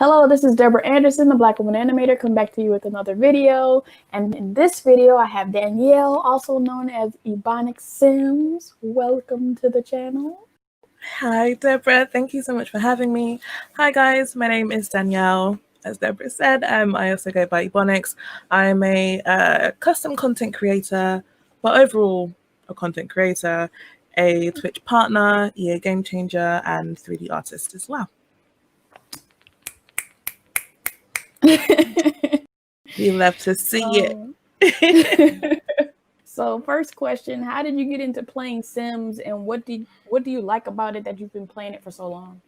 Hello, this is Deborah Anderson, the Black Woman Animator, come back to you with another video. And in this video, I have Danielle, also known as Ebonix Sims. Welcome to the channel. Hi, Deborah. Thank you so much for having me. Hi, guys. My name is Danielle. As Deborah said, I also go by Ebonix. I'm a custom content creator, but overall a content creator, a Twitch partner, EA game changer, and 3D artist as well. We love to see it. So first question, how did you get into playing Sims, and what do you like about it that you've been playing it for so long?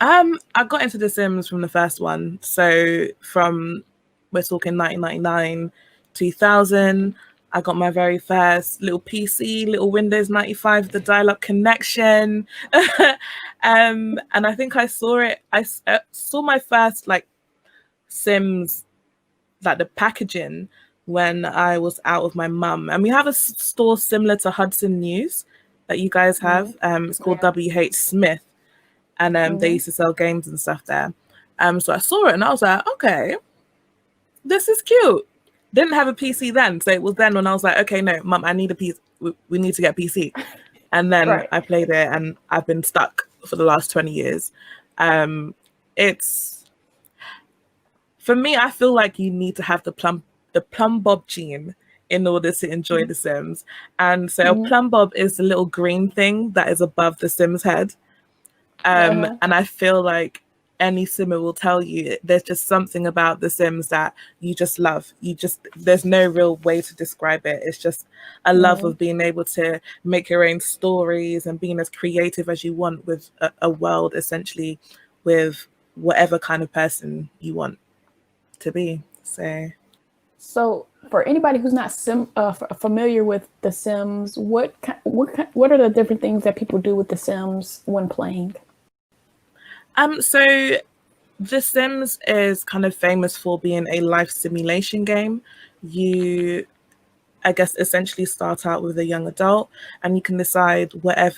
I got into The Sims from the first one. So we're talking 1999, 2000. I got my very first little PC, little Windows 95, the dial-up connection. And I think I saw it. I saw my first like Sims, like the packaging, when I was out with my mum. And we have a store similar to Hudson News that you guys have. It's called WH Smith. And they used to sell games and stuff there. So I saw it and I was like, okay, this is cute. Didn't have a PC then. So it was then when I was like, okay, no, Mum, I need a PC. We need to get a PC. And then I played it and I've been stuck for the last 20 years. It's, for me, I feel like you need to have the plum bob gene in order to enjoy The Sims. And so a plum bob is the little green thing that is above the Sim's head. And I feel like any Simmer will tell you there's just something about The Sims that you just love. There's no real way to describe it. It's just a love of being able to make your own stories and being as creative as you want with a world, essentially, with whatever kind of person you want to be. So for anybody who's not familiar with The Sims, what are the different things that people do with The Sims when playing? So The Sims is kind of famous for being a life simulation game. You, I guess, essentially start out with a young adult, and you can decide whatever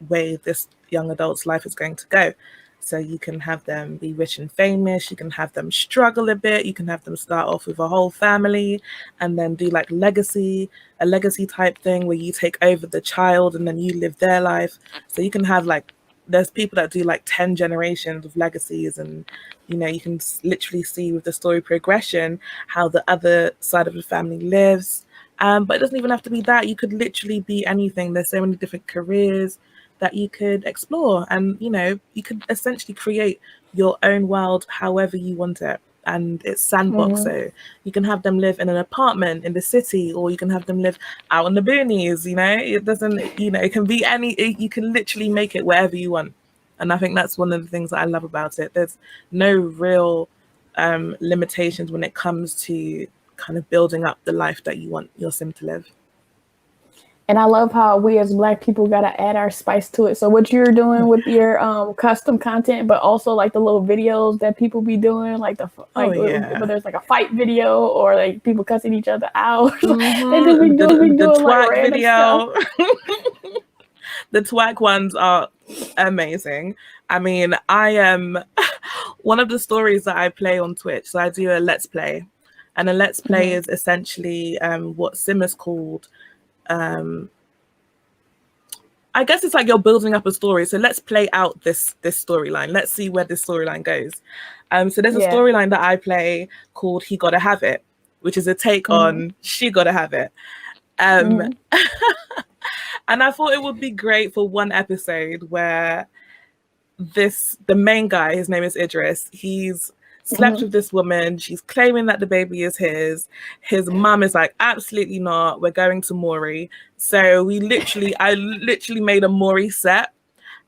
way this young adult's life is going to go. So you can have them be rich and famous, you can have them struggle a bit, you can have them start off with a whole family and then do like a legacy type thing where you take over the child and then you live their life. So you can have like, there's people that do like 10 generations of legacies, and you can literally see with the story progression how the other side of the family lives. But it doesn't even have to be that. You could literally be anything. There's so many different careers that you could explore, and you could essentially create your own world however you want it. And it's sandbox, so you can have them live in an apartment in the city, or you can have them live out in the boonies. It doesn't, it can be you can literally make it wherever you want. And I think that's one of the things that I love about it. There's no real limitations when it comes to kind of building up the life that you want your Sim to live. And I love how we as Black people gotta add our spice to it. So what you're doing with your custom content, but also like the little videos that people be doing, like whether it's like a fight video or like people cussing each other out. They just be doing like random video. The twag ones are amazing. I mean, I am one of the stories that I play on Twitch. So I do a Let's Play, and a Let's Play is essentially what Simmers called. I guess it's like you're building up a story. So let's play out this storyline. Let's see where this storyline goes. So there's a storyline that I play called He Gotta Have It, which is a take on She Gotta Have It. And I thought it would be great for one episode where the main guy, his name is Idris, he's slept with this woman. She's claiming that the baby is his. His mum is like, absolutely not. We're going to Maury. So I literally made a Maury set,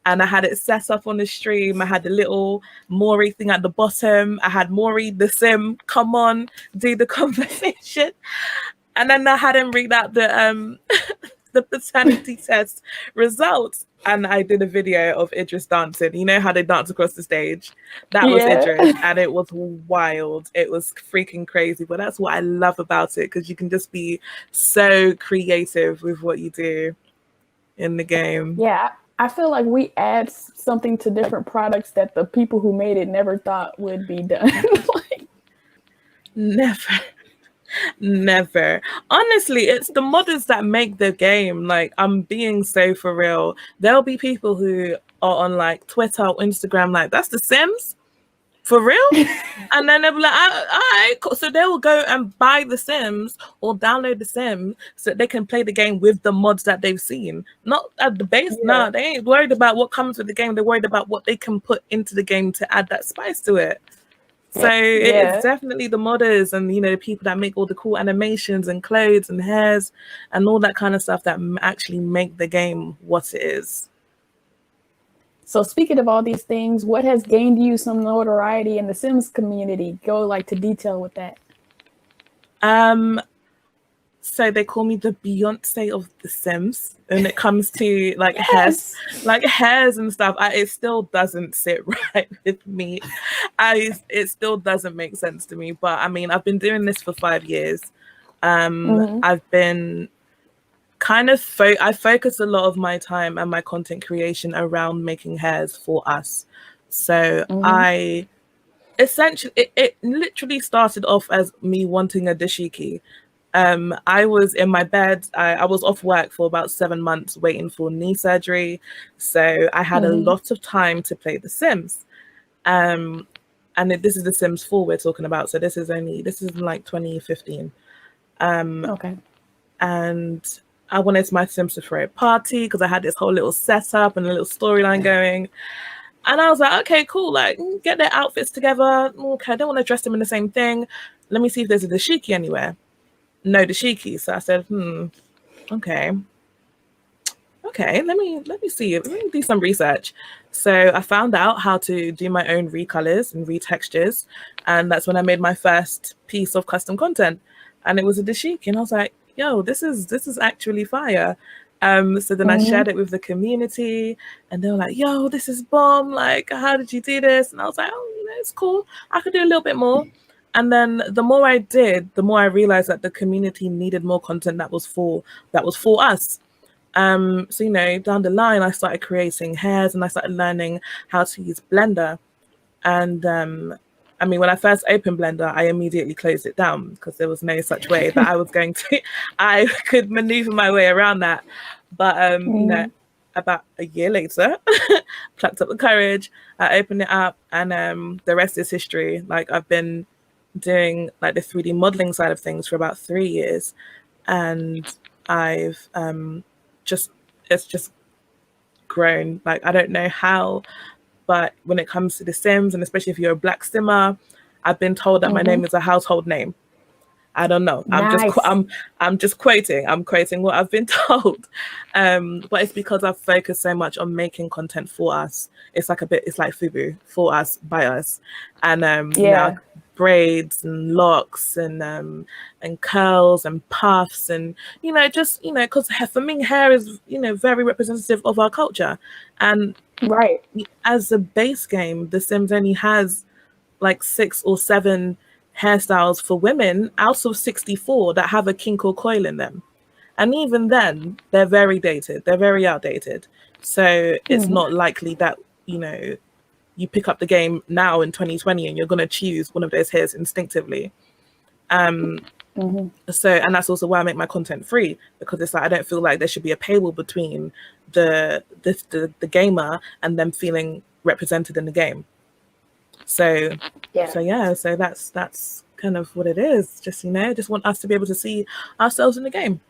and I had it set up on the stream. I had the little Maury thing at the bottom. I had Maury the Sim come on, do the conversation, and then I had him read out the the paternity test results. And I did a video of Idris dancing. You know how they dance across the stage? That was Idris, and it was wild. It was freaking crazy. But that's what I love about it, because you can just be so creative with what you do in the game. Yeah, I feel like we add something to different products that the people who made it never thought would be done. Like, Never. Never. Honestly, it's the modders that make the game. Like, I'm being so for real. There'll be people who are on like Twitter or Instagram, like, that's The Sims? For real? And then they'll be like, all right, cool. So they will go and buy The Sims or download The Sims so that they can play the game with the mods that they've seen. Not at the base. Yeah. No, they ain't worried about what comes with the game. They're worried about what they can put into the game to add that spice to it. So it's definitely the modders and, you know, the people that make all the cool animations and clothes and hairs and all that kind of stuff that actually make the game what it is. So speaking of all these things, what has gained you some notoriety in the Sims community? Go like to detail with that. So they call me the Beyonce of The Sims when it comes to like hairs and stuff. It still doesn't sit right with me. It still doesn't make sense to me. But I mean, I've been doing this for 5 years. I've been kind of I focus a lot of my time and my content creation around making hairs for us. So I essentially it literally started off as me wanting a dashiki. I was in my bed. I was off work for about 7 months waiting for knee surgery. So I had a lot of time to play The Sims. And this is The Sims 4 we're talking about. So this is like 2015. Okay. And I wanted my Sims to throw a party because I had this whole little setup and a little storyline going. And I was like, okay, cool. Like, get their outfits together. Okay, I don't want to dress them in the same thing. Let me see if there's a dashiki anywhere. No dashiki. So I said, okay, let me see. Let me do some research. So I found out how to do my own recolors and retextures, and that's when I made my first piece of custom content, and it was a dashiki, and I was like, yo, this is actually fire. So then I shared it with the community, and they were like, yo, this is bomb. Like, how did you do this? And I was like, oh, you know, it's cool. I could do a little bit more. And then the more I did, the more I realized that the community needed more content that was for us. So, you know, down the line, I started creating hairs and I started learning how to use Blender. And I mean, when I first opened Blender, I immediately closed it down because there was no such way that I could maneuver my way around that. But, you know, about a year later, plucked up the courage, I opened it up, and the rest is history. Like, I've been doing like the 3D modeling side of things for about 3 years, and I've it's just grown. Like, I don't know how, but when it comes to The Sims, and especially if you're a Black Simmer, I've been told that my name is a household name. I don't know. Nice. I'm just quoting. I'm quoting what I've been told. But it's because I've focused so much on making content for us. It's like FUBU, for us, by us. And you know, braids and locks and curls and puffs, and you know, just, you know, because for me, hair is, you know, very representative of our culture. And as a base game, The Sims only has like 6 or 7 hairstyles for women out of 64 that have a kink or coil in them. And even then, they're very dated. They're very outdated. So it's not likely that, you know, you pick up the game now in 2020 and you're going to choose one of those hairs instinctively. So, and that's also why I make my content free, because it's like, I don't feel like there should be a paywall between the gamer and them feeling represented in the game. So that's kind of what it is. Just, you know, just want us to be able to see ourselves in the game.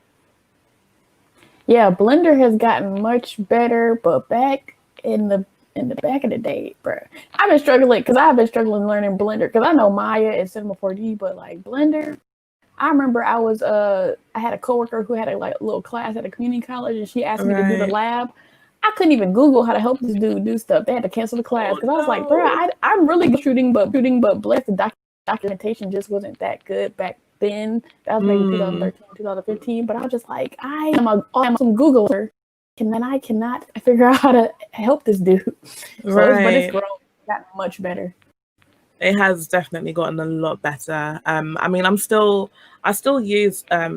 Yeah, Blender has gotten much better, but back in the back of the day, bro, I've been struggling learning Blender, because I know Maya and Cinema 4D, but like Blender, I remember I had a coworker who had a like little class at a community college, and she asked me to do the lab. I couldn't even Google how to help this dude do stuff. They had to cancel the class because I was like, bro, I'm really good shooting, but bless the documentation just wasn't that good back then. That was maybe 2013, 2015. But I was just like, I'm some Googler, and then I cannot figure out how to help this dude. So but it's grown, gotten much better. It has definitely gotten a lot better. I mean, I still use I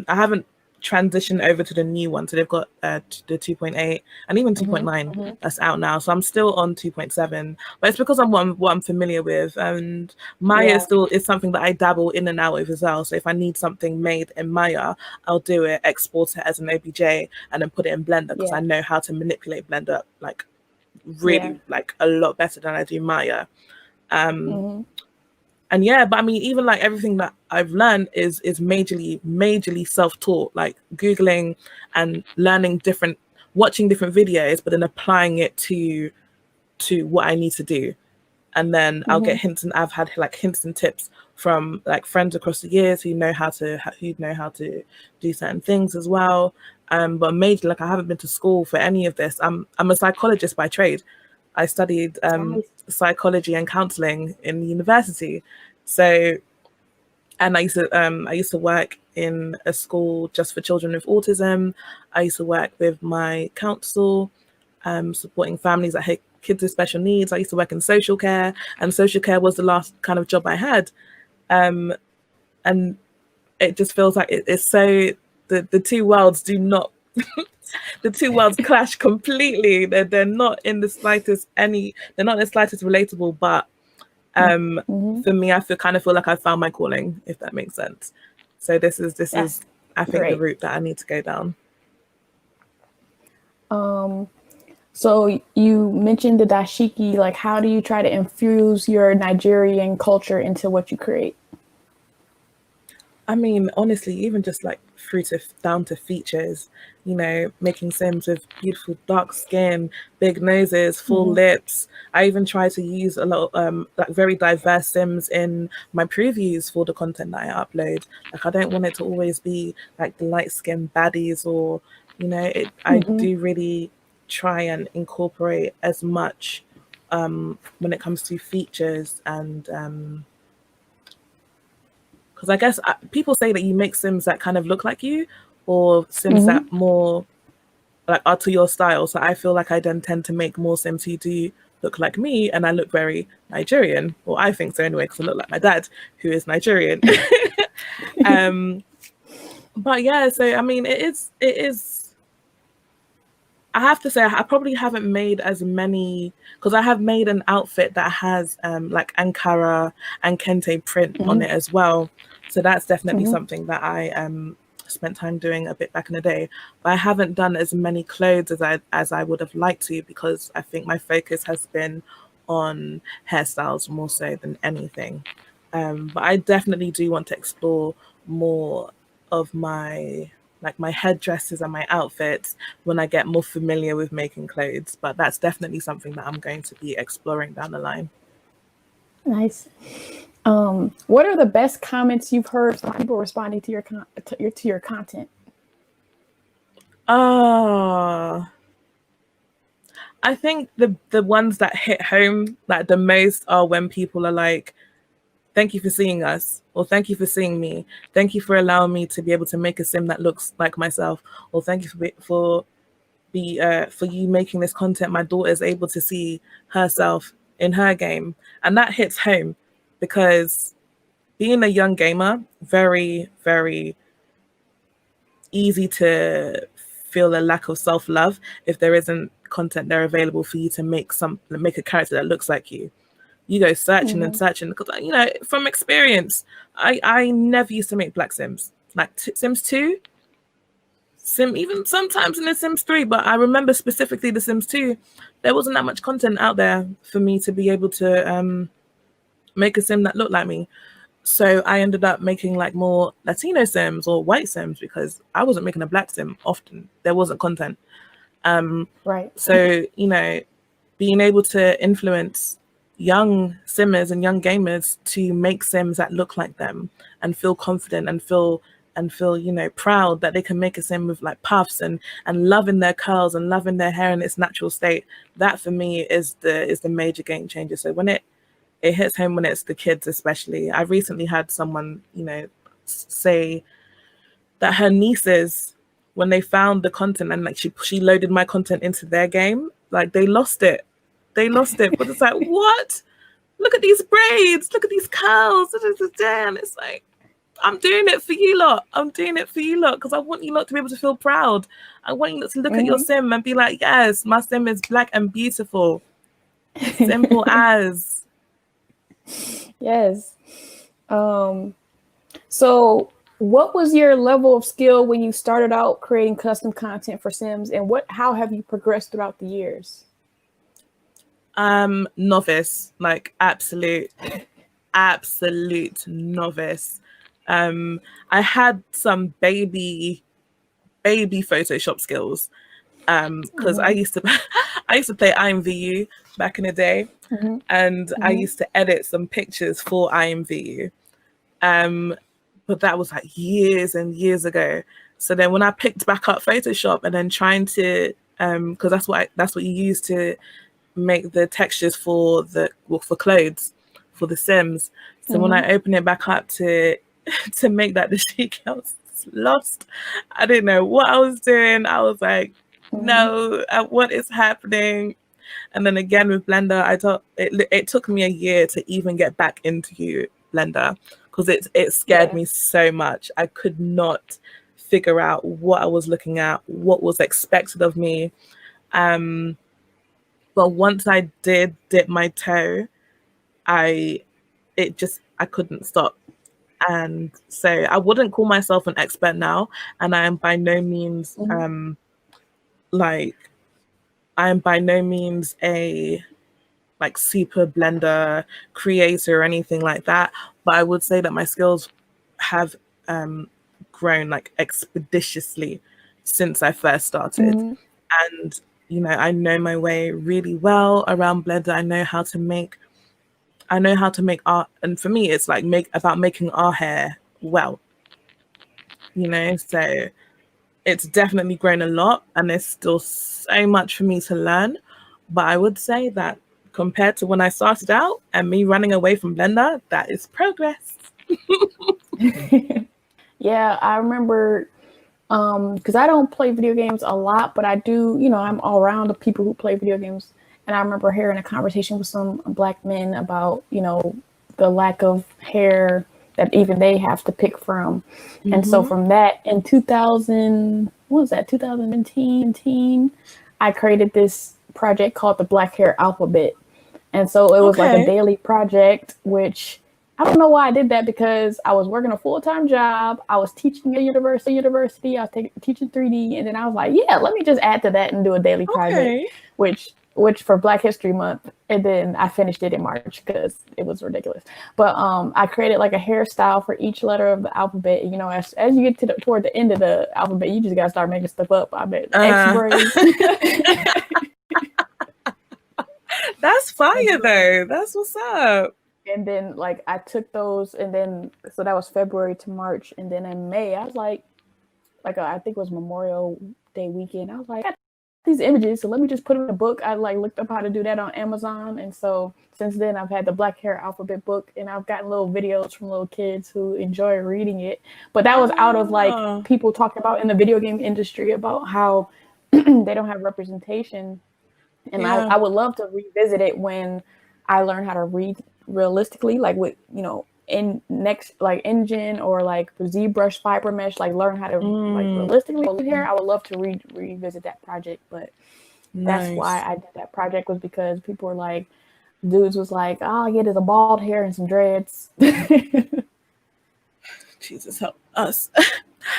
haven't transition over to the new one. So they've got the 2.8 and even 2.9 that's out now. So I'm still on 2.7, but it's because I'm what I'm familiar with. And Maya still is something that I dabble in and out with as well. So if I need something made in Maya, I'll do it, export it as an OBJ, and then put it in Blender because I know how to manipulate Blender like really like a lot better than I do Maya. And yeah, but I mean, even like everything that I've learned is majorly self-taught, like Googling and learning watching different videos, but then applying it to what I need to do. And then I'll get hints, and I've had like hints and tips from like friends across the years who know how to do certain things as well. But majorly, like I haven't been to school for any of this. I'm a psychologist by trade. I studied psychology and counseling in university. So, and I used to work in a school just for children with autism. I used to work with my council, supporting families that had kids with special needs. I used to work in social care, and social care was the last kind of job I had. And it just feels like it's so the two worlds do not the two worlds clash completely. They're not in the slightest relatable, but for me, I feel like I found my calling, if that makes sense. So this is I think the route that I need to go down. So you mentioned the dashiki. Like, how do you try to infuse your Nigerian culture into what you create? I mean, honestly, even just like down to features, you know, making Sims with beautiful dark skin, big noses, full lips. I even try to use a lot of like very diverse Sims in my previews for the content that I upload. Like, I don't want it to always be like the light skin baddies, or, you know, I do really try and incorporate as much when it comes to features and because I guess people say that you make Sims that kind of look like you, or Sims that more like are to your style. So I feel like I then tend to make more Sims who do look like me, and I look very Nigerian, or I think so anyway, because I look like my dad, who is Nigerian. But yeah, so I mean, it is. I have to say, I probably haven't made as many, because I have made an outfit that has like Ankara and Kente print on it as well. So that's definitely something that I spent time doing a bit back in the day. But I haven't done as many clothes as I would have liked to, because I think my focus has been on hairstyles more so than anything. But I definitely do want to explore more of my headdresses and my outfits when I get more familiar with making clothes. But that's definitely something that I'm going to be exploring down the line. Nice. What are the best comments you've heard from people responding to your content? I think the ones that hit home like the most are when people are like, "Thank you for seeing us," or "Thank you for seeing me. Thank you for allowing me to be able to make a Sim that looks like myself," or "Thank you for you making this content. My daughter is able to see herself in her game," and that hits home, because being a young gamer, very, very easy to feel a lack of self-love if there isn't content there available for you to make a character that looks like you. You go searching and searching, because, you know, from experience, I never used to make black Sims. Like Sims 2, even sometimes in the Sims 3, but I remember specifically the Sims 2, there wasn't that much content out there for me to be able to make a Sim that looked like me. So I ended up making like more Latino Sims or white Sims, because I wasn't making a black Sim often. There wasn't content. Right. So, you know, being able to influence young Simmers and young gamers to make Sims that look like them and feel confident and feel, you know, proud that they can make a Sim with like puffs and loving their curls and loving their hair in its natural state. That for me is the major game changer. So when it hits home when it's the kids, especially. I recently had someone, you know, say that her nieces, when they found the content and like she loaded my content into their game, like they lost it. But it's like, what? Look at these braids, look at these curls, and it's like, I'm doing it for you lot. I'm doing it for you lot because I want you lot to be able to feel proud. I want you lot to look at your sim and be like, yes, my sim is black and beautiful. Simple as. Yes. So what was your level of skill when you started out creating custom content for Sims, and how have you progressed throughout the years? Novice, like absolute novice. I had some baby Photoshop skills because I used to play IMVU back in the day, and I used to edit some pictures for IMVU. But that was like years and years ago. So then when I picked back up Photoshop and then trying to because that's what you use to make the textures for for clothes for the Sims. So when I opened it back up to make that, the chic, I was lost. I didn't know what I was doing. I was like, no, what is happening? And then again with Blender, I thought it took me a year to even get back into Blender because it scared me so much. I could not figure out what I was looking at, what was expected of me. But once I did dip my toe, I couldn't stop. And so I wouldn't call myself an expert now, and I am by no means a super Blender creator or anything like that. But I would say that my skills have grown like expeditiously since I first started. And I know my way really well around Blender. I know how to make art, and for me it's like about making our hair well. So it's definitely grown a lot, and there's still so much for me to learn. But I would say that compared to when I started out and me running away from Blender, that is progress. Yeah, I remember because I don't play video games a lot, but I do, I'm all around the people who play video games. And I remember hearing a conversation with some Black men about, the lack of hair that even they have to pick from. And so from that, in 2017, I created this project called the Black Hair Alphabet. And so it was like a daily project, which I don't know why I did that, because I was working a full-time job. I was teaching at university. I was teaching 3D. And then I was like, yeah, let me just add to that and do a daily project, which for Black History Month. And then I finished it in March because it was ridiculous. But I created like a hairstyle for each letter of the alphabet. As you get toward the end of the alphabet, you just got to start making stuff up. I bet X braids. That's fire though. That's what's up. And then like I took those, and then so that was February to March, and then in May I was like I think it was Memorial Day weekend. I was like, I got these images, so let me just put them in a book. I looked up how to do that on Amazon, and so since then I've had the Black Hair Alphabet book, and I've gotten little videos from little kids who enjoy reading it. But that was out of like people talking about in the video game industry about how they don't have representation, and I would love to revisit it when I learn how to read realistically, like with in next like engine or like ZBrush fiber mesh, like learn how to like realistically here. I would love to revisit that project, but that's why I did that project, was because people were like, dudes was like, all I get is a bald hair and some dreads. Jesus help us.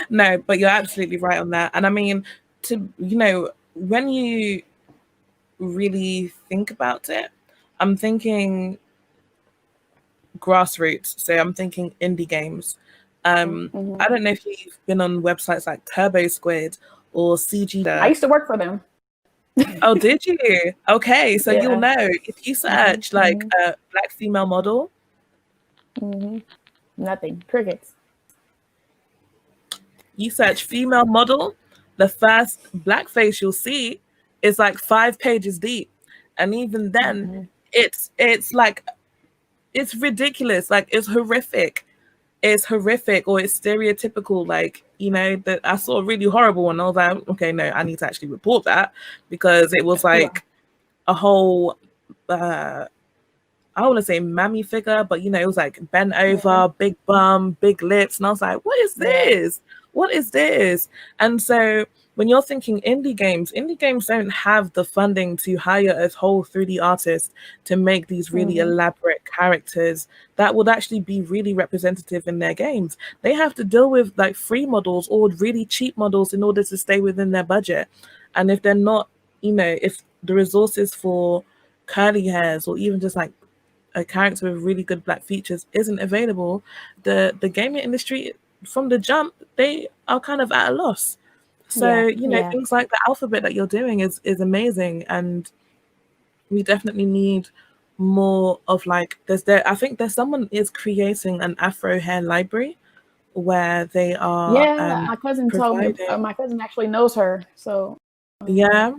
No, but you're absolutely right on that. And I mean, when you really think about it, I'm thinking grassroots. So I'm thinking indie games. I don't know if you've been on websites like Turbo Squid or CG. I used to work for them. Oh, did you? Okay, so you'll know if you search like a black female model. Nothing. Crickets. You search female model, the first blackface you'll see is like 5 pages deep, and even then, it's like, it's ridiculous. Like, it's horrific. It's horrific, or it's stereotypical. Like, that I saw a really horrible one. I was like, okay, no, I need to actually report that, because it was like a whole I don't want to say mammy figure, but it was like bent over, big bum, big lips. And I was like, what is this? What is this? And so when you're thinking indie games don't have the funding to hire a whole 3D artist to make these really elaborate characters that would actually be really representative in their games. They have to deal with like free models or really cheap models in order to stay within their budget. And if they're not, if the resources for curly hairs or even just like a character with really good black features isn't available, the gaming industry from the jump, they are kind of at a loss. So things like the alphabet that you're doing is amazing, and we definitely need more of like I think there's someone is creating an Afro hair library where they are my cousin told me. My cousin actually knows her, so yeah.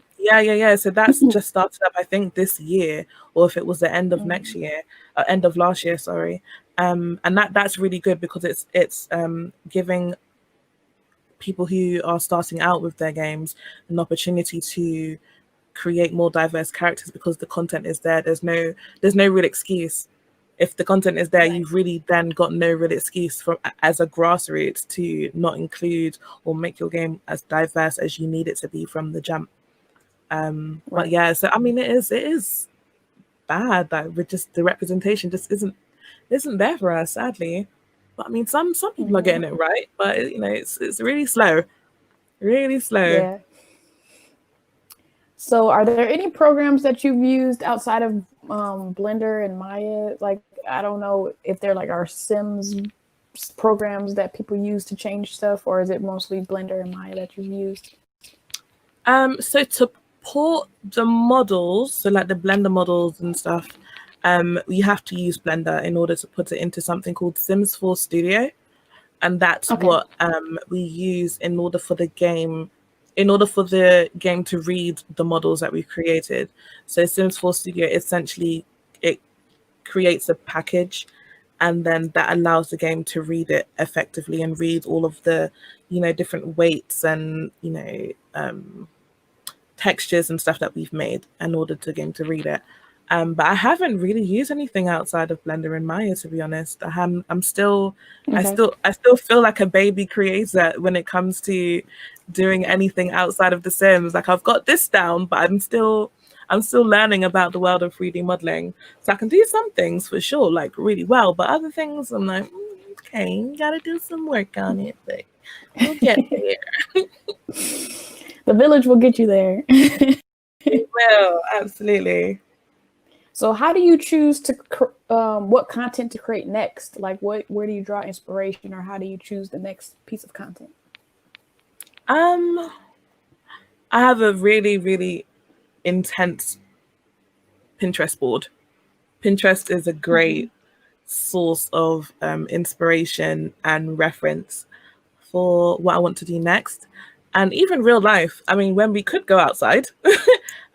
So that's just started up, I think, this year, or if it was the end of next year, end of last year, sorry. And that's really good because it's giving people who are starting out with their games an opportunity to create more diverse characters because the content is there. There's no real excuse. If the content is there, you've really then got no real excuse as a grassroots to not include or make your game as diverse as you need it to be from the jump. But yeah, so I mean, it is bad that with just the representation just isn't there for us, sadly. But I mean, some people are getting it right, but it's really slow, really slow. Yeah. So, are there any programs that you've used outside of Blender and Maya? Like, I don't know if they're like our Sims programs that people use to change stuff, or is it mostly Blender and Maya that you've used? So to port the models, so like the Blender models and stuff, you have to use Blender in order to put it into something called Sims 4 Studio, and that's what we use in order for the game to read the models that we've created. So Sims 4 Studio, essentially, it creates a package, and then that allows the game to read it effectively and read all of the, different weights and, textures and stuff that we've made in order to game to read it. But I haven't really used anything outside of Blender and Maya, to be honest. I still feel like a baby creator when it comes to doing anything outside of The Sims. Like, I've got this down, but I'm still learning about the world of 3D modeling. So I can do some things for sure, like really well, but other things I'm like, okay, you gotta do some work on it, but we'll get there. The village will get you there. It will, absolutely. So how do you choose to what content to create next? Like, where do you draw inspiration, or how do you choose the next piece of content? I have a really, really intense Pinterest board. Pinterest is a great source of inspiration and reference for what I want to do next. And even real life, I mean, when we could go outside,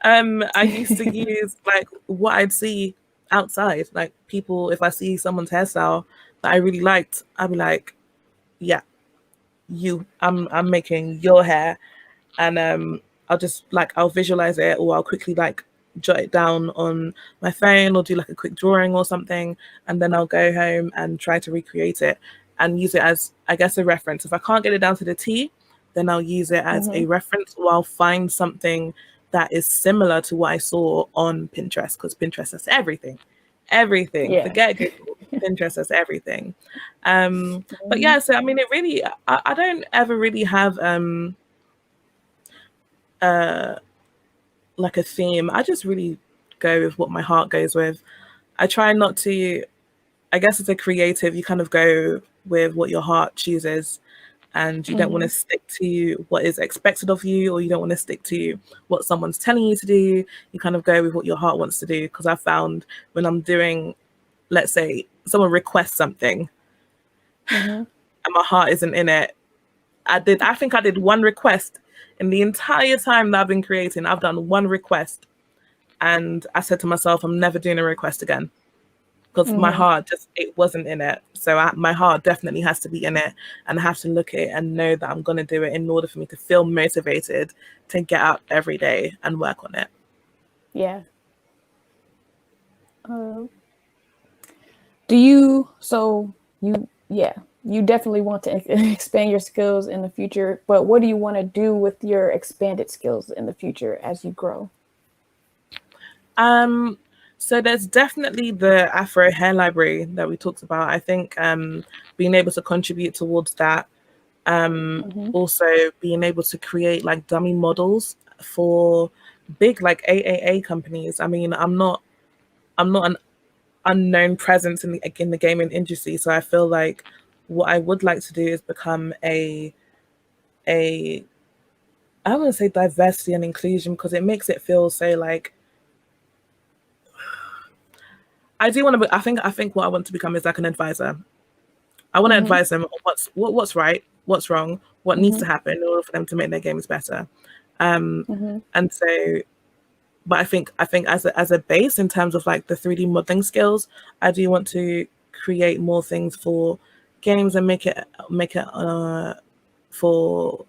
I used to use like what I'd see outside, like people, if I see someone's hairstyle that I really liked, I'd be like, yeah, I'm making your hair. And I'll visualize it, or I'll quickly like jot it down on my phone or do like a quick drawing or something. And then I'll go home and try to recreate it and use it as, I guess, a reference. If I can't get it down to the T, then I'll use it as a reference, or I'll find something that is similar to what I saw on Pinterest, because Pinterest has everything. Forget Google. Pinterest has everything. But yeah, so I mean, it really, I don't ever really have like a theme. I just really go with what my heart goes with. I try not to, I guess as a creative, you kind of go with what your heart chooses, and you don't want to stick to what is expected of you, or you don't want to stick to what someone's telling you to do. You kind of go with what your heart wants to do. Because I found when I'm doing, let's say someone requests something and my heart isn't in it. I think I did one request in the entire time that I've been creating. I've done one request, and I said to myself, I'm never doing a request again, because my heart it wasn't in it. So my heart definitely has to be in it, and I have to look at it and know that I'm going to do it in order for me to feel motivated to get up every day and work on it. Yeah. do you, so you, yeah, you definitely want to expand your skills in the future, but what do you want to do with your expanded skills in the future as you grow? So there's definitely the Afro hair library that we talked about. I think being able to contribute towards that. Also being able to create like dummy models for big like AAA companies. I mean, I'm not an unknown presence in the gaming industry, so I feel like what I would like to do is become a I want to say diversity and inclusion, because it makes it feel so like I do want to be, I think what I want to become is like an advisor. I want to advise them on what's right, what's wrong, what needs to happen in order for them to make their games better. And so, but I think as a base in terms of like the 3D modeling skills, I do want to create more things for games and make it for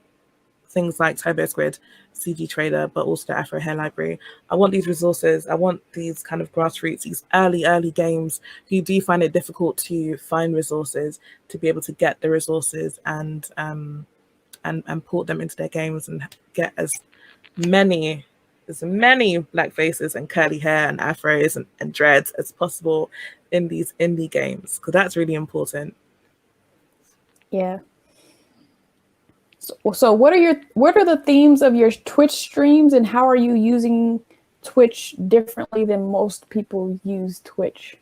things like Turbo Squid, CG Trader, but also the Afro Hair Library. I want these resources. I want these kind of grassroots, these early games who do find it difficult to find resources, to be able to get the resources and port them into their games and get as many black faces and curly hair and afros and dreads as possible in these indie games, because that's really important. Yeah. So what are the themes of your Twitch streams, and how are you using Twitch differently than most people use Twitch?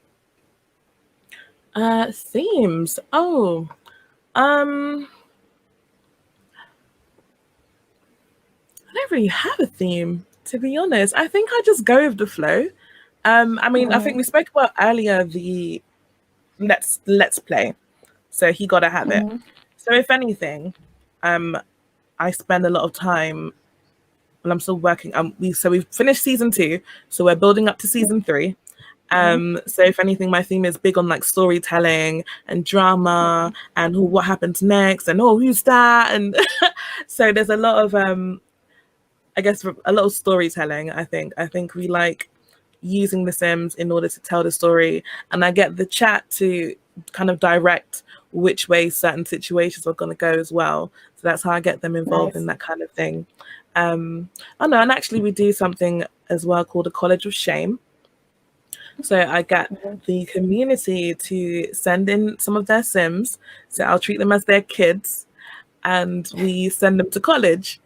Themes. Oh, I don't really have a theme, to be honest. I think I just go with the flow. I mean, I think we spoke about earlier the let's play. So he got to have it. So if anything, I spend a lot of time when I'm still working. We've finished season 2, so we're building up to season 3. So if anything, my theme is big on like storytelling and drama and what happens next and who's that, and so there's a lot of I guess a lot of storytelling. I think we like using the Sims in order to tell the story, and I get the chat to kind of direct which way certain situations are going to go as well. So that's how I get them involved in that kind of thing. Oh no, and actually we do something as well called a College of Shame. So I get the community to send in some of their Sims. So I'll treat them as their kids, and we send them to college.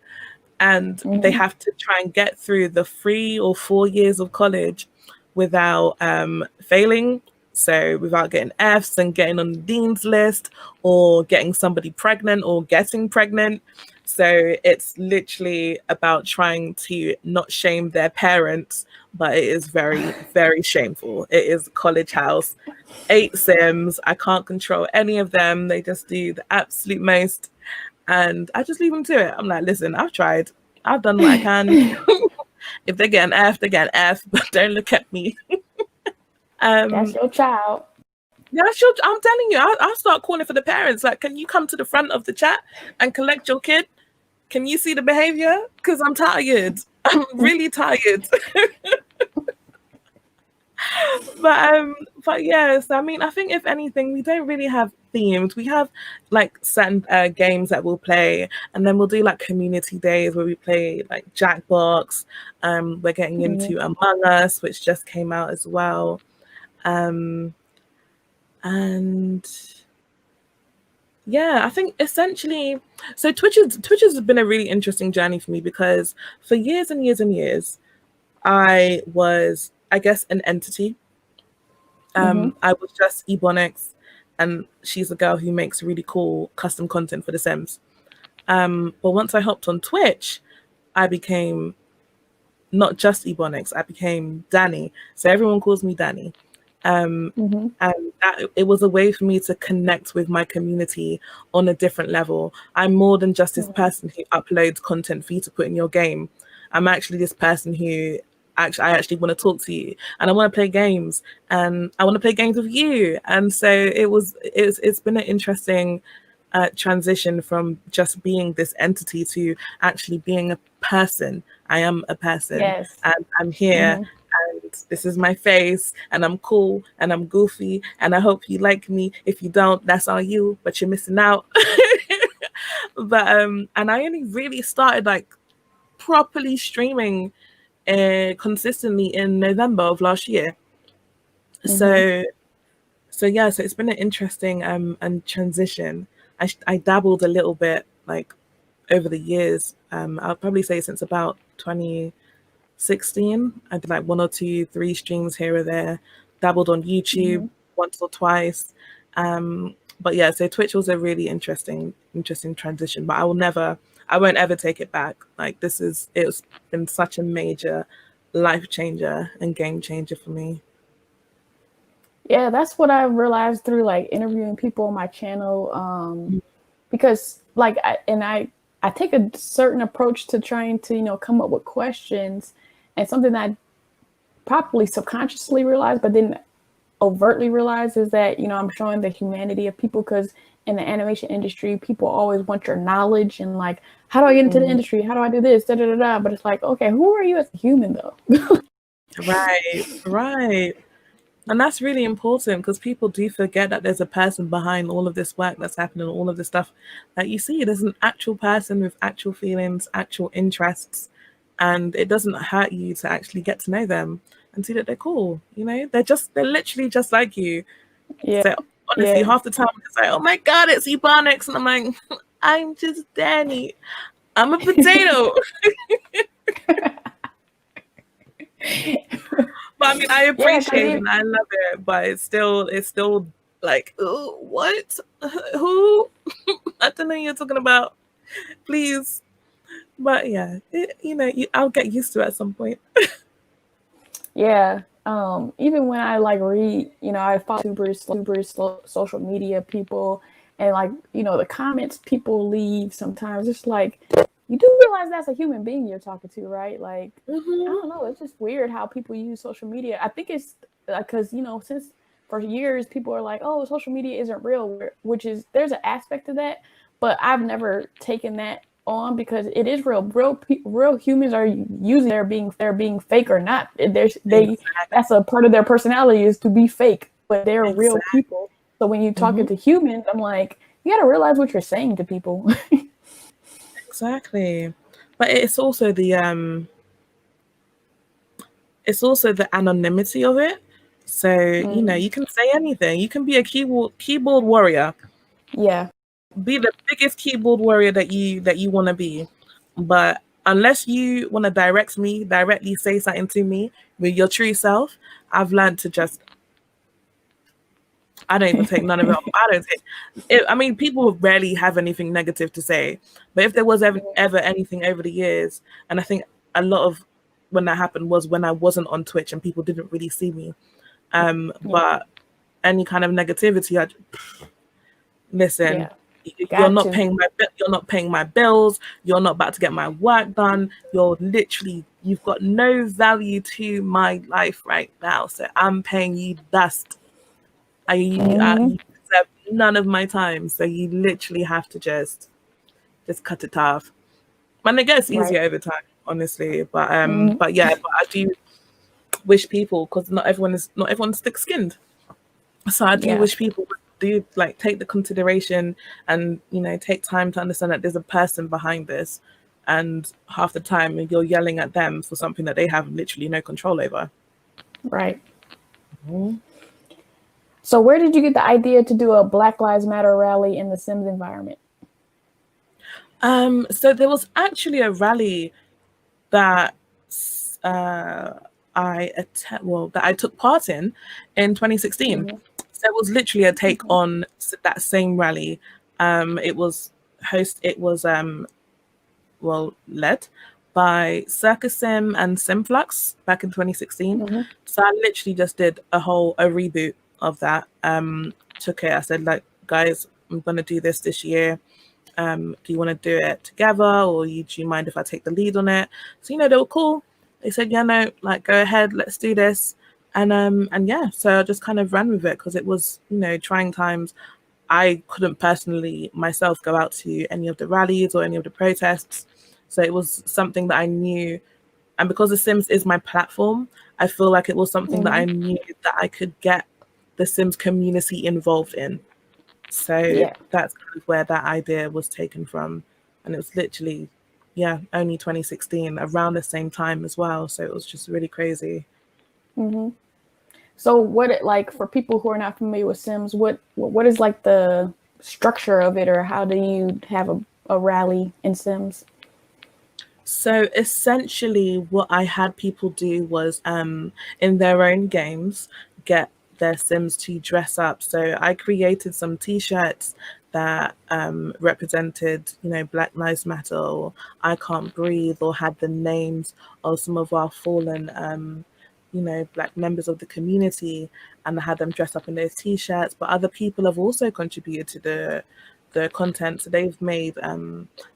And they have to try and get through the 3 or 4 years of college without failing. So without getting Fs and getting on the dean's list or getting somebody pregnant or getting pregnant. So it's literally about trying to not shame their parents, but it is very, very shameful. It is college house, 8 Sims. I can't control any of them. They just do the absolute most. And I just leave them to it. I'm like, listen, I've tried. I've done what I can. If they get an F, they get an F, but don't look at me. That's your child. Yeah, I'm telling you, I'll start calling for the parents. Like, can you come to the front of the chat and collect your kid? Can you see the behavior? Because I'm tired. I'm really tired. But yes, I mean, I think if anything, we don't really have themes. We have like certain games that we'll play, and then we'll do like community days where we play like Jackbox. We're getting into Among Us, which just came out as well. And yeah, I think essentially, so Twitch has been a really interesting journey for me, because for years and years and years, I was, I guess, an entity. I was just Ebonix, and she's a girl who makes really cool custom content for The Sims. But once I hopped on Twitch, I became not just Ebonix, I became Danny. So everyone calls me Danny. And it was a way for me to connect with my community on a different level. I'm more than just this person who uploads content for you to put in your game. I'm actually this person who I actually want to talk to you, and I want to play games, and I want to play games with you. And so it's been an interesting transition from just being this entity to actually being a person. I am a person, and I'm here, and this is my face, and I'm cool, and I'm goofy, and I hope you like me. If you don't, that's on you, but you're missing out. But and I only really started like properly streaming consistently in November of last year. So yeah, so it's been an interesting and transition. I dabbled a little bit like over the years. I'll probably say since about 2016. I did like 1 or 2, 3 streams here or there. Dabbled on YouTube once or twice. But yeah, so Twitch was a really interesting transition. But I won't ever take it back. Like it's been such a major life changer and game changer for me. Yeah, that's what I realized through like interviewing people on my channel. Because like I take a certain approach to trying to, come up with questions, and something that I probably subconsciously realized, but didn't overtly realize, is that, I'm showing the humanity of people, because in the animation industry, people always want your knowledge and like, how do I get into the industry? How do I do this? Da, da, da, da. But it's like, okay, who are you as a human though? Right. And that's really important, because people do forget that there's a person behind all of this work that's happening, all of this stuff that you see. There's an actual person with actual feelings, actual interests, and it doesn't hurt you to actually get to know them and see that they're cool. They're literally just like you. Yeah. So honestly, half the time it's like, oh my God, it's Ebonix. And I'm like, I'm just Danny. I'm a potato. But I mean, I appreciate it and I love it, but it's still like, oh, what? Who? I don't know what you're talking about. Please. But yeah, I'll get used to it at some point. Yeah. Even when I like read, I follow YouTubers, social media people, and like, the comments people leave sometimes, it's like, you do realize that's a human being you're talking to, right? Like, I don't know. It's just weird how people use social media. I think it's because, since for years people are like, oh, social media isn't real, which is, there's an aspect of that, but I've never taken that on, because it is real. Real humans are using they're being fake or not. That's a part of their personality, is to be fake, but they're real people. So when you're talking to humans, I'm like, you got to realize what you're saying to people. Exactly. But it's also the anonymity of it. So, you can say anything. You can be a keyboard warrior. Yeah. Be the biggest keyboard warrior that you want to be. But unless you want to directly say something to me with your true self, I've learned to just, I don't even take none of it. I mean, people rarely have anything negative to say, but if there was ever anything over the years, and I think a lot of when that happened was when I wasn't on Twitch and people didn't really see me. But any kind of negativity, listen, you're not paying my bills. You're not about to get my work done. You've got no value to my life right now. So I'm paying you dust. You deserve none of my time. So you literally have to just cut it off. And it gets easier over time, honestly. But but I do wish people, because not everyone's thick-skinned. So I do wish people do like take the consideration and take time to understand that there's a person behind this, and half the time you're yelling at them for something that they have literally no control over. Right. So where did you get the idea to do a Black Lives Matter rally in the Sims environment? So there was actually a rally that I took part in 2016. So it was literally a take on that same rally. It was led by Circus Sim and Simflux back in 2016. So I literally just did a reboot of that. Took it. I said, like, guys, I'm gonna do this year. Do you want to do it together, or do you mind if I take the lead on it? So they were cool. They said, yeah, no, like, go ahead, let's do this. And yeah, so I just kind of ran with it, because it was trying times. I couldn't personally myself go out to any of the rallies or any of the protests, so it was something that I knew. And because The Sims is my platform, I feel like it was something that I knew that I could get the Sims community involved in. So that's kind of where that idea was taken from. And it was literally, only 2016, around the same time as well. So it was just really crazy. So what, like, for people who are not familiar with Sims, what is like the structure of it, or how do you have a rally in Sims? So essentially what I had people do was in their own games get their Sims to dress up. So I created some t-shirts that represented, Black Lives Matter or I Can't Breathe, or had the names of some of our fallen Black members of the community, and I had them dress up in those t-shirts. But other people have also contributed to the content. So they've made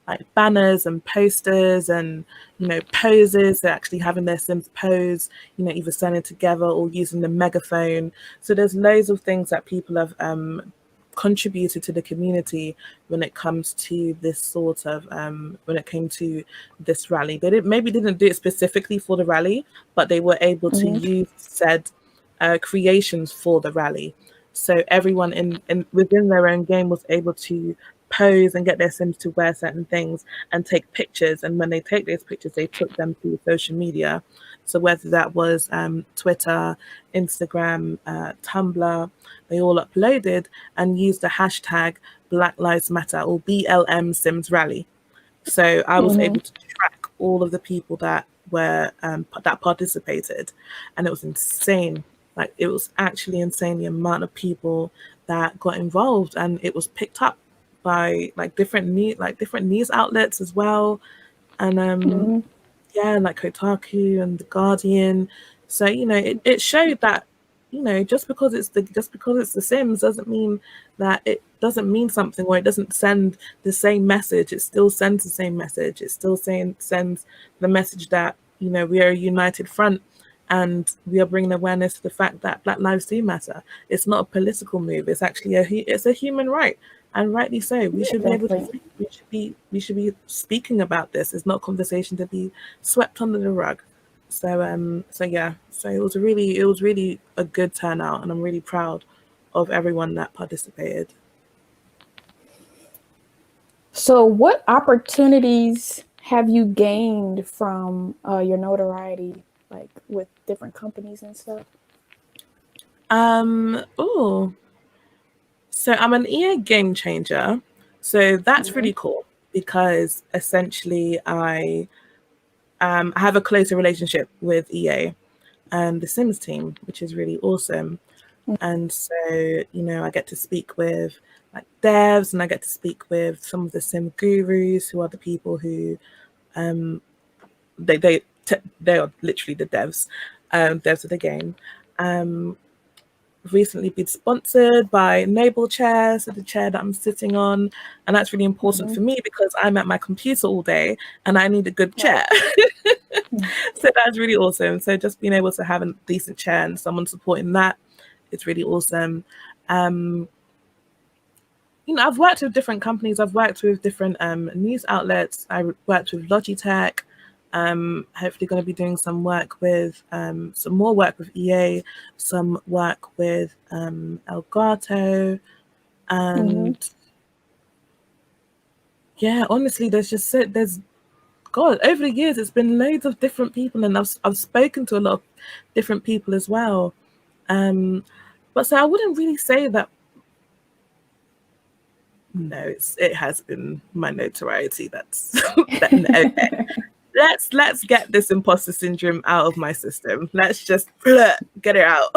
like banners and posters and poses. They're actually having their Sims pose, either standing together or using the megaphone. So there's loads of things that people have contributed to the community when it comes to this sort of when it came to this rally. They maybe didn't do it specifically for the rally, but they were able to use said creations for the rally. So everyone in within their own game was able to pose and get their Sims to wear certain things and take pictures. And when they take those pictures, they took them to social media. So whether that was Twitter, Instagram, Tumblr, they all uploaded and used the hashtag Black Lives Matter or BLM Sims Rally. So I was able to track all of the people that were that participated, and it was insane. Like, it was actually insane the amount of people that got involved, and it was picked up by different news outlets as well, and like Kotaku and The Guardian. So it showed that just because it's the Sims doesn't mean that it doesn't mean something, or it doesn't send the same message. It still sends the same message. It still sends the message that we are a united front, and we are bringing awareness to the fact that Black lives do matter. It's not a political move. It's actually it's a human right, and rightly so. We should be able to speak. We should be speaking about this. It's not a conversation to be swept under the rug. So it was really a good turnout, and I'm really proud of everyone that participated. So what opportunities have you gained from your notoriety, like with different companies and stuff? So I'm an EA game changer. So that's really cool, because essentially I have a closer relationship with EA and the Sims team, which is really awesome. And so, I get to speak with devs, and I get to speak with some of the Sim gurus, who are the people who they are literally the devs of the game. Recently been sponsored by Noble Chair, so the chair that I'm sitting on, and that's really important for me because I'm at my computer all day and I need a good chair. So that's really awesome. So just being able to have a decent chair and someone supporting that, it's really awesome. I've worked with different companies. I've worked with different news outlets. I worked with Logitech. Hopefully going to be doing some work with some more work with EA, some work with Elgato, and honestly, there's God, over the years it's been loads of different people, and I've spoken to a lot of different people as well. But so I wouldn't really say that. No, it has been my notoriety. That's okay. Let's get this imposter syndrome out of my system. Let's just get it out.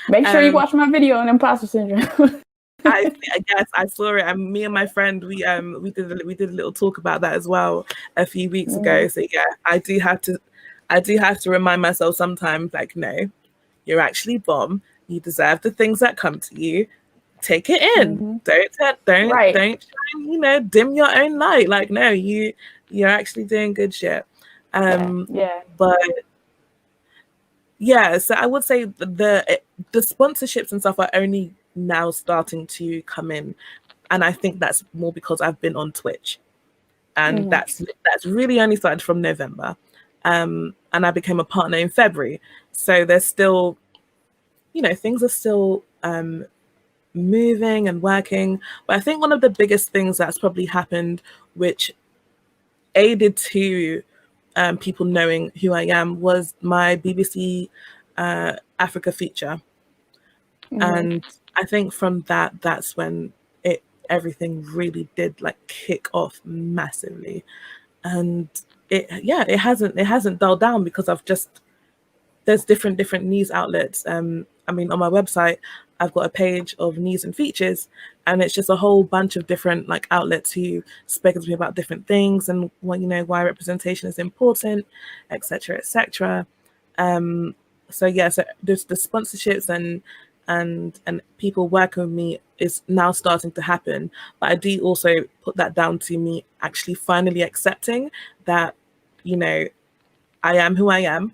Make sure you watch my video on imposter syndrome. I guess I saw it, and me and my friend we did a little talk about that as well a few weeks ago. So yeah, I do have to remind myself sometimes, like, no, you're actually bomb. You deserve the things that come to you. Take it in. Don't shine, dim your own light. Like, no, you're actually doing good shit. But yeah, so I would say the sponsorships and stuff are only now starting to come in, and I think that's more because I've been on Twitch, and that's really only started from November, and I became a partner in February. So there's still, things are still moving and working. But I think one of the biggest things that's probably happened, which aided to people knowing who I am, was my BBC Africa feature. And I think from that's when everything really did like kick off massively. And it hasn't dulled down because there's different news outlets. I mean, on my website, I've got a page of news and features, and it's just a whole bunch of different like outlets who spoken to me about different things and why representation is important, etc., etc. So yeah, so there's the sponsorships and people working with me is now starting to happen. But I do also put that down to me actually finally accepting that, I am who I am,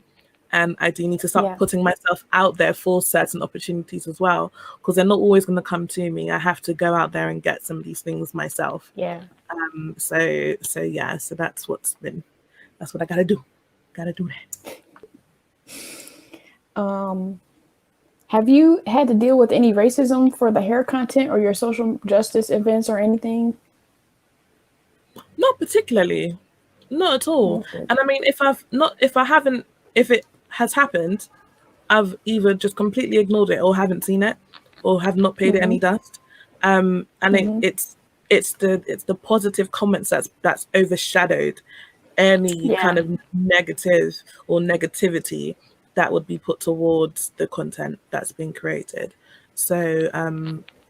and I do need to start putting myself out there for certain opportunities as well, because they're not always going to come to me. I have to go out there and get some of these things myself. So that's what I gotta do. Gotta do that. Have you had to deal with any racism for the hair content or your social justice events or anything? Not particularly. Not at all. And I mean, if it has happened, I've either just completely ignored it or haven't seen it or have not paid it any dust. And it's the positive comments that's overshadowed any kind of negative or negativity that would be put towards the content that's been created. So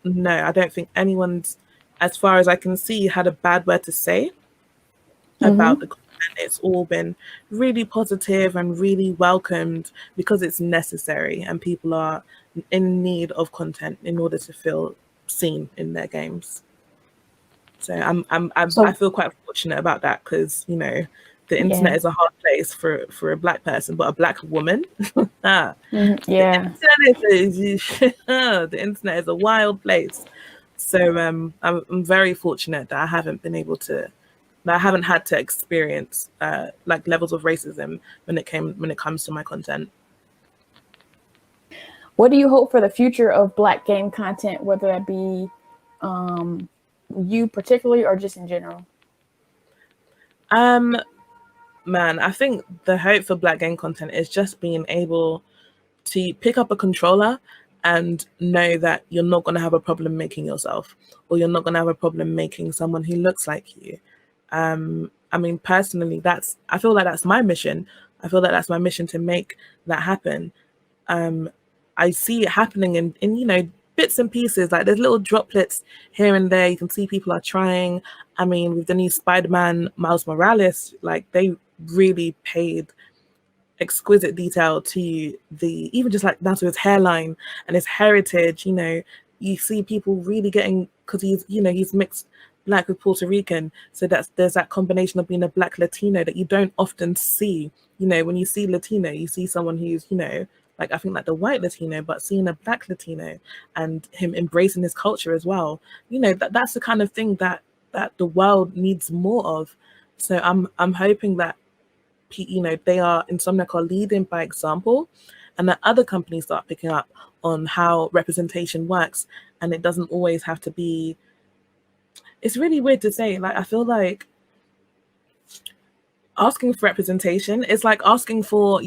no, I don't think anyone's, as far as I can see, had a bad word to say about the content. It's all been really positive and really welcomed because it's necessary and people are in need of content in order to feel seen in their games. So I feel quite fortunate about that because the internet is a hard place for a Black person, but a Black woman, the internet is a wild place. So I'm very fortunate that I haven't had to experience like levels of racism when it comes to my content. What do you hope for the future of Black game content, whether that be you particularly or just in general? Man, I think the hope for Black game content is just being able to pick up a controller and know that you're not going to have a problem making yourself, or you're not going to have a problem making someone who looks like you. I mean, personally, I feel like that's my mission. I feel like that's my mission to make that happen. I see it happening in bits and pieces. Like there's little droplets here and there. You can see people are trying. I mean, with the new Spider-Man Miles Morales, like they really paid exquisite detail to even just like down to his hairline and his heritage. You see people really getting, because he's mixed Black with Puerto Rican, so there's that combination of being a Black Latino that you don't often see. When you see Latino, you see someone who's like, I think like the white Latino, but seeing a Black Latino and him embracing his culture as well, that's the kind of thing that the world needs more of. So I'm hoping that they are Insomniac are leading by example, and that other companies start picking up on how representation works, and it doesn't always have to be. It's really weird to say. Like, I feel like asking for representation is like asking for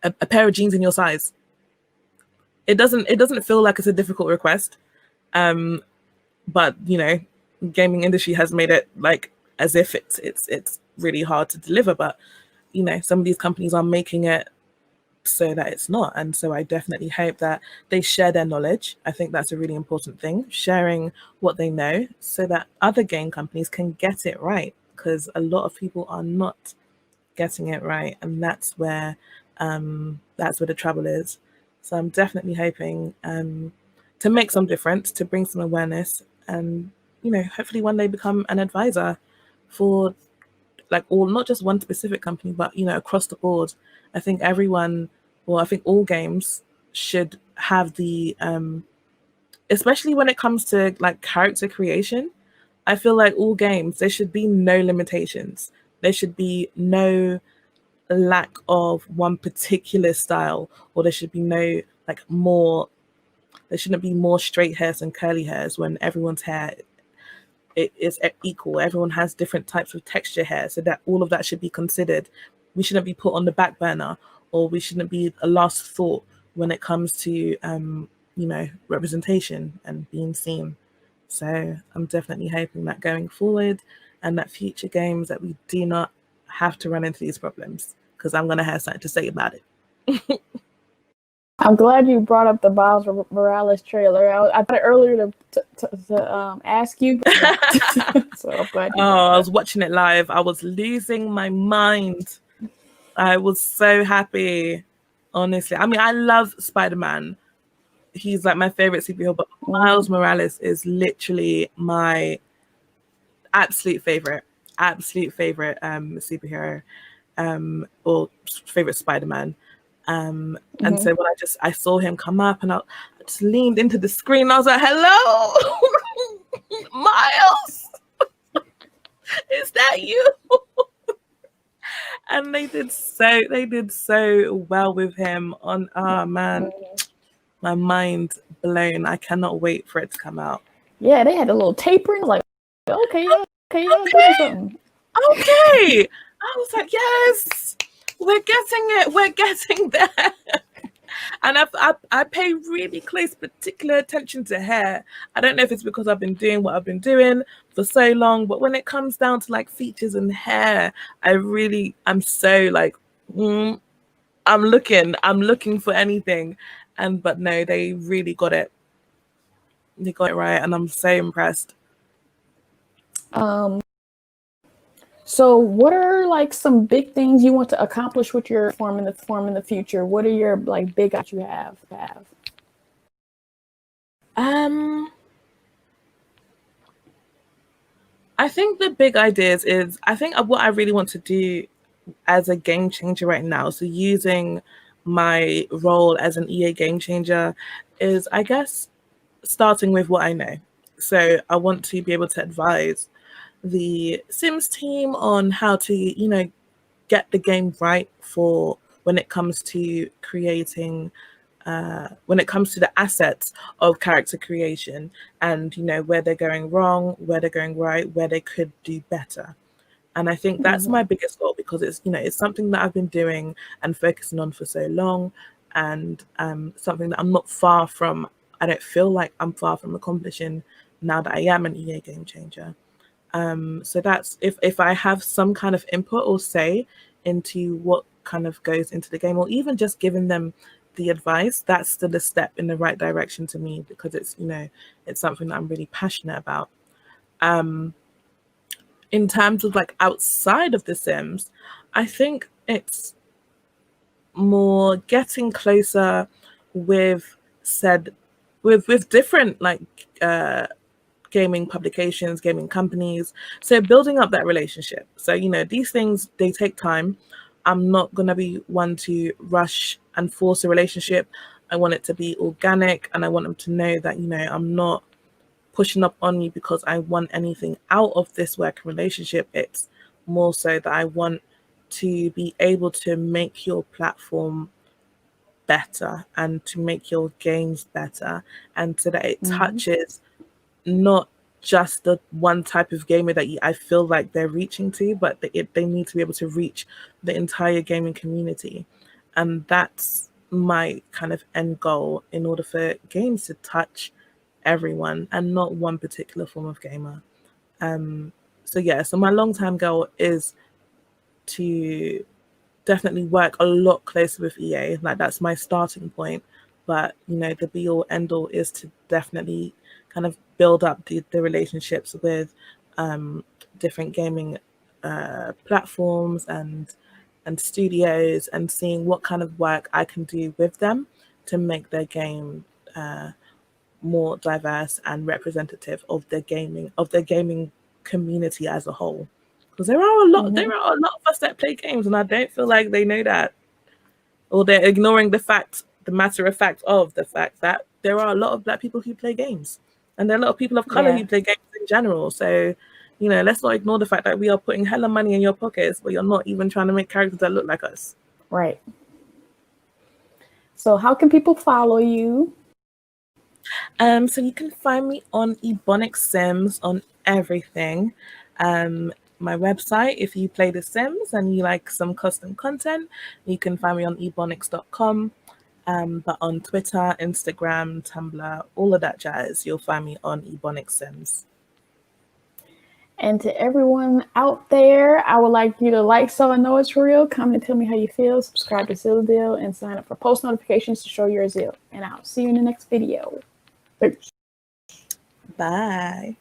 a pair of jeans in your size. It doesn't feel like it's a difficult request, but gaming industry has made it like as if it's really hard to deliver. But some of these companies are making it so that it's not. And so I definitely hope that they share their knowledge. I think that's a really important thing, sharing what they know so that other game companies can get it right, because a lot of people are not getting it right, and that's where the trouble is. So I'm definitely hoping to make some difference, to bring some awareness, and hopefully one day become an advisor for like not just one specific company, but across the board. I think all games should have the especially when it comes to like character creation. I feel like all games, there should be no limitations. There should be no lack of one particular style, or there should be no like more. There shouldn't be more straight hairs and curly hairs when everyone's hair it is equal. Everyone has different types of texture hair, so that all of that should be considered. We shouldn't be put on the back burner, or we shouldn't be a last thought when it comes to representation and being seen. So I'm definitely hoping that going forward and that future games that we do not have to run into these problems, because I'm going to have something to say about it. I'm glad you brought up the Miles Morales trailer. I thought earlier to ask you, so I'm glad you I was watching it live. I was losing my mind. I was so happy, honestly. I mean, I love Spider-Man. He's like my favorite superhero, but Miles Morales is literally my absolute favorite superhero, or favorite Spider-Man. And so when I saw him come up, and I just leaned into the screen, I was like, hello, Miles, is that you? And they did so well with him on, oh man, my mind blown. I cannot wait for it to come out. Yeah, they had a little tapering, like, okay, doing something. Okay. I was like, yes, we're getting there. And I pay really close particular attention to hair. I don't know if it's because I've been doing what I've been doing for so long, but when it comes down to like features and hair, I'm so like, I'm looking for anything. But no, they really got it. They got it right, and I'm so impressed. So what are like some big things you want to accomplish with your form in the future? What are your like big goals you have? I think the big ideas is, I think what I really want to do as a game changer right now, so using my role as an EA game changer, is I guess starting with what I know. So I want to be able to advise the Sims team on how to, get the game right for when it comes to creating, when it comes to the assets of character creation, and where they're going wrong, where they're going right, where they could do better. And I think that's my biggest goal, because it's something that I've been doing and focusing on for so long, and something that I'm not far from. I don't feel like I'm far from accomplishing now that I am an EA game changer. So that's if I have some kind of input or say into what kind of goes into the game, or even just giving them the advice, that's still a step in the right direction to me, because it's something that I'm really passionate about. In terms of like outside of The Sims, I think it's more getting closer with different like gaming publications, gaming companies. So building up that relationship. So, these things, they take time. I'm not going to be one to rush and force a relationship. I want it to be organic, and I want them to know that, I'm not pushing up on you because I want anything out of this working relationship. It's more so that I want to be able to make your platform better and to make your games better, and so that it touches not just the one type of gamer that I feel like they're reaching to, but they need to be able to reach the entire gaming community. And that's my kind of end goal, in order for games to touch everyone and not one particular form of gamer. So my long-term goal is to definitely work a lot closer with EA. Like, that's my starting point. But, the be-all, end-all is to definitely kind of build up the relationships with different gaming platforms and studios, and seeing what kind of work I can do with them to make their game more diverse and representative of their gaming community as a whole. Because there are a lot of us that play games, and I don't feel like they know that, or they're ignoring the fact that there are a lot of Black people who play games, and there are a lot of people of color who play games in general. So let's not ignore the fact that we are putting hella money in your pockets, but you're not even trying to make characters that look like us. Right. So how can people follow you? So you can find me on Ebonix Sims on everything. My website, if you play The Sims and you like some custom content, you can find me on ebonix.com. But on Twitter, Instagram, Tumblr, all of that jazz, you'll find me on Ebonix Sims. And to everyone out there, I would like you to like So I Know It's Real, comment and tell me how you feel, subscribe to Zeal Deal, and sign up for post notifications to show your zeal. And I'll see you in the next video. Peace. Bye.